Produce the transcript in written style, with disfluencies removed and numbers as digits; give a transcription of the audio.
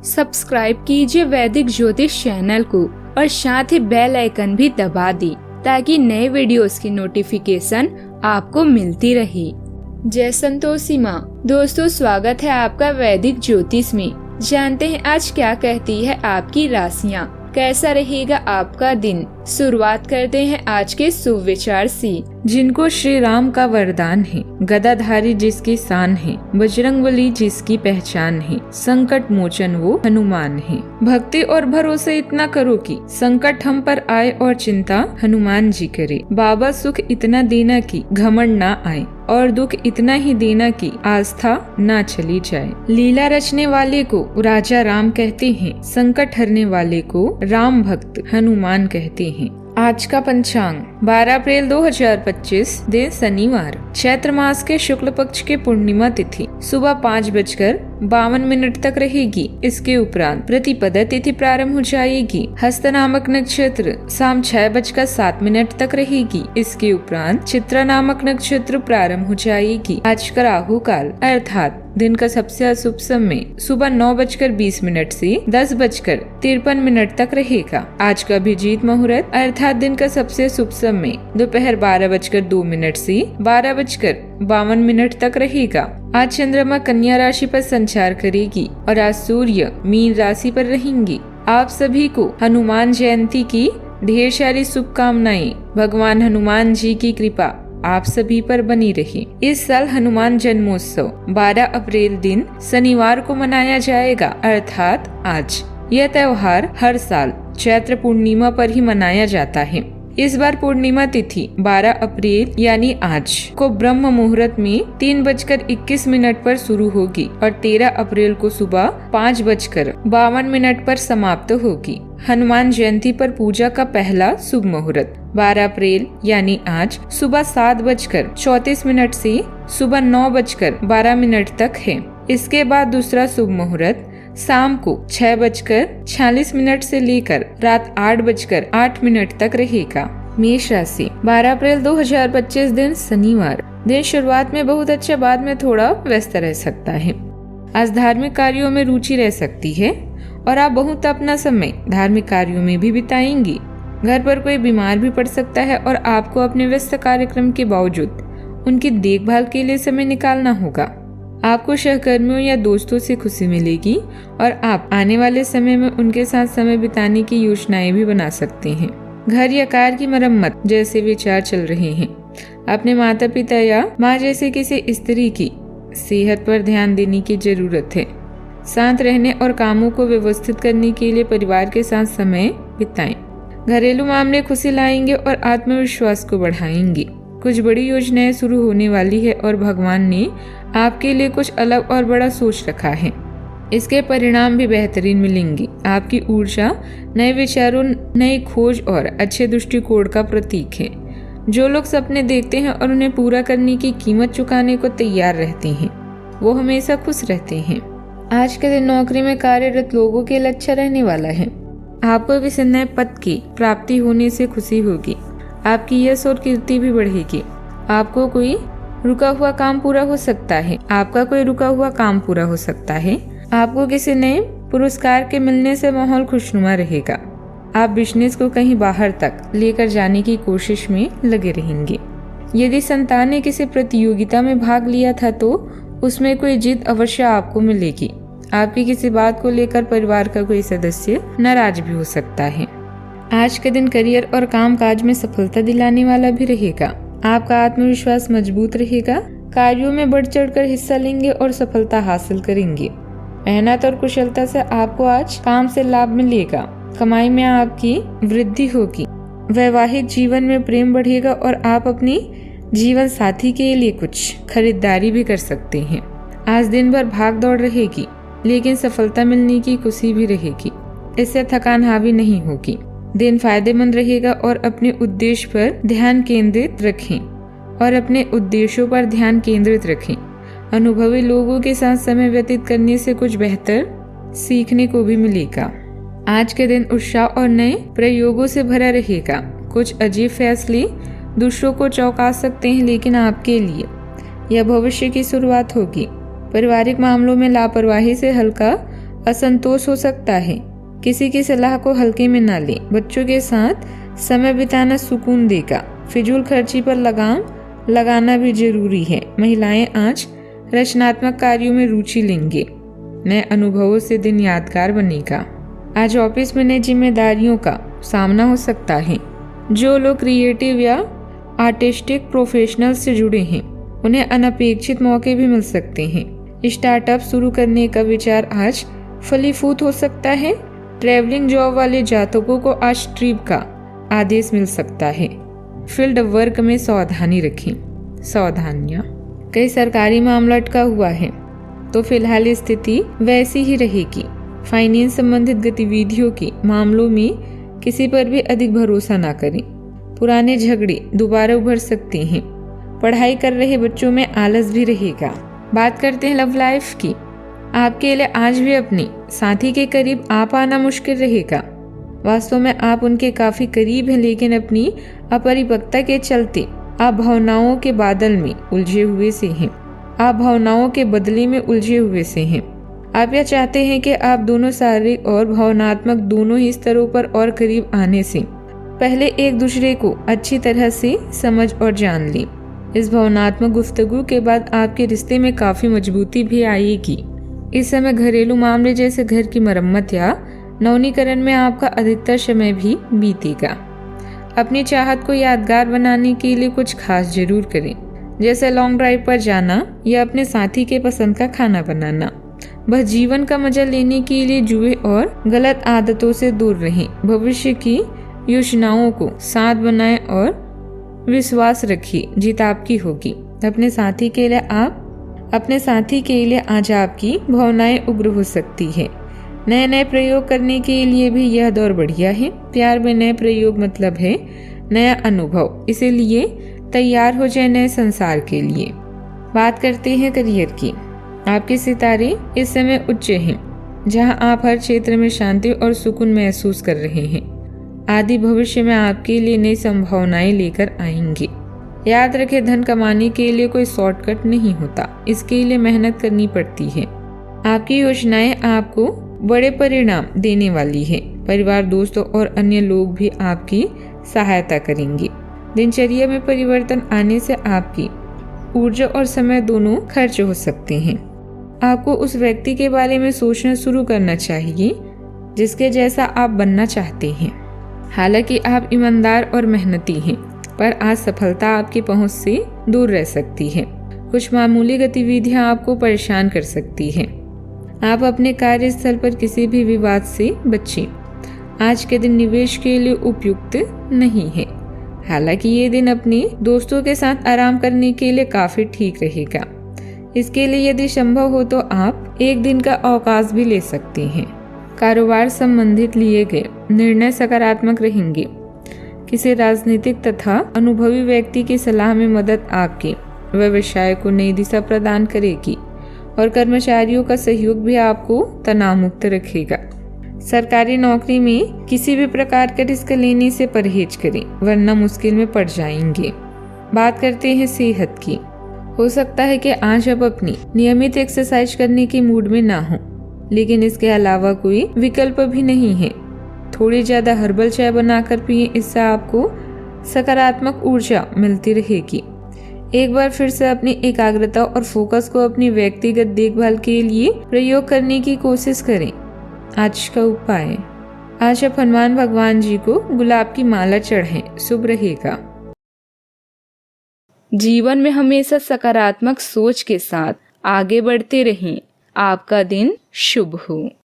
Subscribe कीजिए वैदिक ज्योतिष चैनल को और साथ ही बेल आइकन भी दबा दी ताकि नए वीडियोस की नोटिफिकेशन आपको मिलती रहे। जय संतोषी माँ। दोस्तों, स्वागत है आपका वैदिक ज्योतिष में। जानते हैं आज क्या कहती है आपकी राशियाँ, कैसा रहेगा आपका दिन। शुरुआत करते हैं आज के शुभ विचार से। जिनको श्री राम का वरदान है, गदाधारी जिसकी शान है, बजरंगबली जिसकी पहचान है, संकट मोचन वो हनुमान है। भक्ति और भरोसा इतना करो कि संकट हम पर आए और चिंता हनुमान जी करे। बाबा सुख इतना देना कि घमंड ना आए और दुख इतना ही देना कि आस्था ना चली जाए। लीला रचने वाले को राजा राम कहते हैं, संकट हरने वाले को राम भक्त हनुमान कहते हैं। आज का पंचांग 12 अप्रैल 2025 दिन शनिवार, चैत्र मास के शुक्ल पक्ष के पूर्णिमा तिथि सुबह 5:52 तक रहेगी। इसके उपरांत प्रतिपदा तिथि प्रारंभ हो जाएगी। हस्त नामक नक्षत्र शाम 6:07 तक रहेगी। इसके उपरांत चित्रा नामक नक्षत्र प्रारंभ हो जाएगी। आज का राहु काल अर्थात दिन का सबसे अशुभ समय सुबह 9:20 से 10:53 तक रहेगा। आज का अभिजीत मुहूर्त अर्थात दिन का सबसे शुभ समय दोपहर 12:02 से 12:52 तक रहेगा। आज चंद्रमा कन्या राशि पर संचार करेगी और आज सूर्य मीन राशि पर रहेंगी। आप सभी को हनुमान जयंती की ढेर सारी शुभकामनाएं। भगवान हनुमान जी की कृपा आप सभी पर बनी रहे। इस साल हनुमान जन्मोत्सव 12 अप्रैल दिन शनिवार को मनाया जाएगा अर्थात आज। यह त्योहार हर साल चैत्र पूर्णिमा पर ही मनाया जाता है। इस बार पूर्णिमा तिथि 12 अप्रैल यानी आज को ब्रह्म मुहूर्त में 3:21 पर शुरू होगी और 13 अप्रैल को सुबह 5:52 पर समाप्त होगी। हनुमान जयंती पर पूजा का पहला शुभ मुहूर्त 12 अप्रैल यानी आज सुबह 7:34 से सुबह 9:12 तक है। इसके बाद दूसरा शुभ मुहूर्त शाम को 6:46 से लेकर रात 8:08 तक रहेगा। मेष राशि 12 अप्रैल 2025 दिन शनिवार। दिन शुरुआत में बहुत अच्छा, बाद में थोड़ा व्यस्त रह सकता है। आज धार्मिक कार्यों में रुचि रह सकती है और आप बहुत अपना समय धार्मिक कार्यों में भी बिताएंगी। घर पर कोई बीमार भी पड़ सकता है और आपको अपने व्यस्त कार्यक्रम के बावजूद उनकी देखभाल के लिए समय निकालना होगा। आपको सहकर्मियों या दोस्तों से खुशी मिलेगी और आप आने वाले समय में उनके साथ समय बिताने की योजनाएं भी बना सकते हैं। घर या कार की मरम्मत जैसे विचार चल रहे हैं। अपने माता पिता या माँ जैसे किसी स्त्री की सेहत पर ध्यान देने की जरूरत है। शांत रहने और कामों को व्यवस्थित करने के लिए परिवार के साथ समय बिताएं। घरेलू मामले खुशी लाएंगे और आत्मविश्वास को बढ़ाएंगे। कुछ बड़ी योजनाएं शुरू होने वाली है और भगवान ने आपके लिए कुछ अलग और बड़ा सोच रखा है। इसके परिणाम भी बेहतरीन मिलेंगे। आपकी ऊर्जा नए विचारों, नई खोज और अच्छे दृष्टिकोण का प्रतीक है। जो लोग सपने देखते हैं और उन्हें पूरा करने की कीमत चुकाने को तैयार रहते हैं, वो हमेशा खुश रहते हैं। आज के दिन नौकरी में कार्यरत लोगों के लिए अच्छा रहने वाला है। आपको किसी नए पद की प्राप्ति होने से खुशी होगी। आपकी यश और कीर्ति भी बढ़ेगी। आपको कोई रुका हुआ काम पूरा हो सकता है। आपको किसी नए पुरस्कार के मिलने से माहौल खुशनुमा रहेगा। आप बिजनेस को कहीं बाहर तक लेकर जाने की कोशिश में लगे रहेंगे। यदि संतान ने किसी प्रतियोगिता में भाग लिया था तो उसमें कोई जीत अवश्य आपको मिलेगी। आपकी किसी बात को लेकर परिवार का कोई सदस्य नाराज भी हो सकता है। आज के दिन करियर और काम काज में सफलता दिलाने वाला भी रहेगा। आपका आत्मविश्वास मजबूत रहेगा। कार्यों में बढ़ चढ़कर हिस्सा लेंगे और सफलता हासिल करेंगे। मेहनत और कुशलता से आपको आज काम से लाभ मिलेगा। कमाई में आपकी वृद्धि होगी। वैवाहिक जीवन में प्रेम बढ़ेगा और आप अपनी जीवन साथी के लिए कुछ खरीदारी भी कर सकते हैं। आज दिन भर भाग दौड़ रहेगी, लेकिन सफलता मिलने की खुशी भी रहेगी। इससे थकान हावी नहीं होगी। दिन फायदेमंद रहेगा और अपने उद्देश्य पर ध्यान केंद्रित रखें। अनुभवी लोगों के साथ समय व्यतीत करने से कुछ बेहतर सीखने को भी मिलेगा। आज के दिन उत्साह और नए प्रयोगों से भरा रहेगा। कुछ अजीब फैसले दूसरों को चौंका सकते हैं, लेकिन आपके लिए यह भविष्य की शुरुआत होगी। पारिवारिक मामलों में लापरवाही से हल्का असंतोष हो सकता है। किसी की सलाह को हल्के में ना लें। बच्चों के साथ समय बिताना सुकून देगा। फिजूल खर्ची पर लगाम लगाना भी जरूरी है। महिलाएं आज रचनात्मक कार्यों में रुचि लेंगे। नए अनुभवों से दिन यादगार बनेगा। आज ऑफिस में नई जिम्मेदारियों का सामना हो सकता है। जो लोग क्रिएटिव या आर्टिस्टिक प्रोफेशनल से जुड़े हैं उन्हें अनपेक्षित मौके भी मिल सकते हैं। स्टार्टअप शुरू करने का विचार आज फलीभूत हो सकता है। ट्रैवलिंग जॉब वाले जातकों को आज ट्रिप का आदेश मिल सकता है। फील्ड वर्क में सावधानी रखें। सावधानियां, कई सरकारी मामला अटका हुआ है तो फिलहाल स्थिति वैसी ही रहेगी। फाइनेंस संबंधित गतिविधियों के मामलों में किसी पर भी अधिक भरोसा ना करें। पुराने झगड़े दोबारा उभर सकते हैं। पढ़ाई कर रहे बच्चों में आलस भी रहेगा। बात करते हैं लव लाइफ की। आपके लिए आज भी अपने साथी के करीब आ पाना मुश्किल रहेगा। वास्तव में आप उनके काफी करीब हैं, लेकिन अपनी अपरिपक्वता के चलते आप भावनाओं के बादल में उलझे हुए से हैं। आप भावनाओं के बदले में उलझे हुए से हैं। आप यह चाहते हैं कि आप दोनों शारीरिक और भावनात्मक दोनों ही स्तरों पर और करीब आने से पहले एक दूसरे को अच्छी तरह से समझ और जान लें। इस भावनात्मक गुफ्तगू के बाद आपके रिश्ते में काफी मजबूती भी आएगी। इस समय घरेलू मामले जैसे घर की मरम्मत या नवीनीकरण में आपका अधिकतर समय भी बीतेगा। अपनी चाहत को यादगार बनाने के लिए कुछ खास जरूर करें, जैसे लॉन्ग ड्राइव पर जाना या अपने साथी के पसंद का खाना बनाना। बस जीवन का मजा लेने के लिए जुए और गलत आदतों से दूर रहें। भविष्य की योजनाओं को साथ बनाएं और विश्वास रखिए, जीत आपकी होगी। अपने साथी के लिए आज आपकी भावनाएं उग्र हो सकती है। नए प्रयोग करने के लिए भी यह दौर बढ़िया है। प्यार में नए प्रयोग मतलब है नया अनुभव, इसीलिए तैयार हो जाए नए संसार के लिए। बात करते हैं करियर की। आपके सितारे इस समय उच्च हैं, जहां आप हर क्षेत्र में शांति और सुकून महसूस कर रहे हैं। आदि भविष्य में आपके लिए नई संभावनाएं लेकर आएंगे। याद रखें, धन कमाने के लिए कोई शॉर्टकट नहीं होता, इसके लिए मेहनत करनी पड़ती है। आपकी योजनाएं आपको बड़े परिणाम देने वाली है। परिवार, दोस्तों और अन्य लोग भी आपकी सहायता करेंगे। दिनचर्या में परिवर्तन आने से आपकी ऊर्जा और समय दोनों खर्च हो सकते हैं। आपको उस व्यक्ति के बारे में सोचना शुरू करना चाहिए जिसके जैसा आप बनना चाहते हैं। हालांकि आप ईमानदार और मेहनती हैं, पर आज सफलता आपकी पहुंच से दूर रह सकती है। कुछ मामूली गतिविधियां आपको परेशान कर सकती हैं। आप अपने कार्यस्थल पर किसी भी विवाद से बचें। आज के दिन निवेश के लिए उपयुक्त नहीं है। हालांकि ये दिन अपने दोस्तों के साथ आराम करने के लिए काफी ठीक रहेगा। इसके लिए यदि संभव हो तो आप एक दिन का अवकाश भी ले सकते हैं। कारोबार संबंधित लिए गए निर्णय सकारात्मक रहेंगे। किसी राजनीतिक तथा अनुभवी व्यक्ति की सलाह में मदद आपके व्यवसाय को नई दिशा प्रदान करेगी और कर्मचारियों का सहयोग भी आपको तनाव मुक्त रखेगा। सरकारी नौकरी में किसी भी प्रकार का रिस्क लेने से परहेज करें, वरना मुश्किल में पड़ जाएंगे। बात करते हैं सेहत की। हो सकता है कि आज आप अपनी नियमित एक्सरसाइज करने के मूड में ना हो, लेकिन इसके अलावा कोई विकल्प भी नहीं है। थोड़ी ज्यादा हर्बल चाय बनाकर पिए, इससे आपको सकारात्मक ऊर्जा मिलती रहेगी। एक बार फिर से अपनी एकाग्रता और फोकस को अपनी व्यक्तिगत देखभाल के लिए प्रयोग करने की कोशिश करें। आज का उपाय, आज आप हनुमान भगवान जी को गुलाब की माला चढ़ाएं, शुभ रहेगा। जीवन में हमेशा सकारात्मक सोच के साथ आगे बढ़ते रहें। आपका दिन शुभ हो।